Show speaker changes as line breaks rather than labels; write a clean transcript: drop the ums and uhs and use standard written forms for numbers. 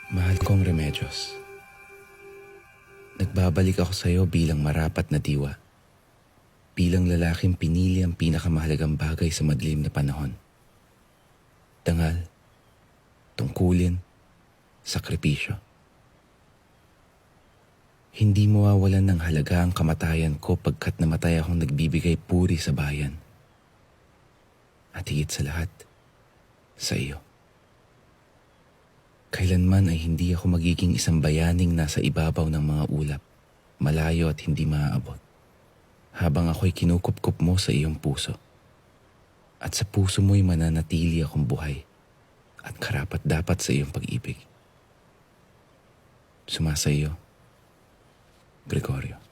Mahal kong Remedios, nagbabalik ako sa iyo bilang marapat na diwa. Bilang lalaking pinili ang pinakamahalagang bagay sa madilim na panahon. Dangal, tungkulin, sakripisyo. Hindi mawawalan ng halaga ang kamatayan ko pagkat namatay akong nagbibigay puri sa bayan. At higit sa lahat, sa iyo. Kailanman ay hindi ako magiging isang bayaning nasa ibabaw ng mga ulap, malayo at hindi maaabot. Habang ako'y kinukupkup mo sa iyong puso. At sa puso mo'y mananatili akong buhay at karapat dapat sa iyong pag-ibig. Sumasa iyo, Gregorio.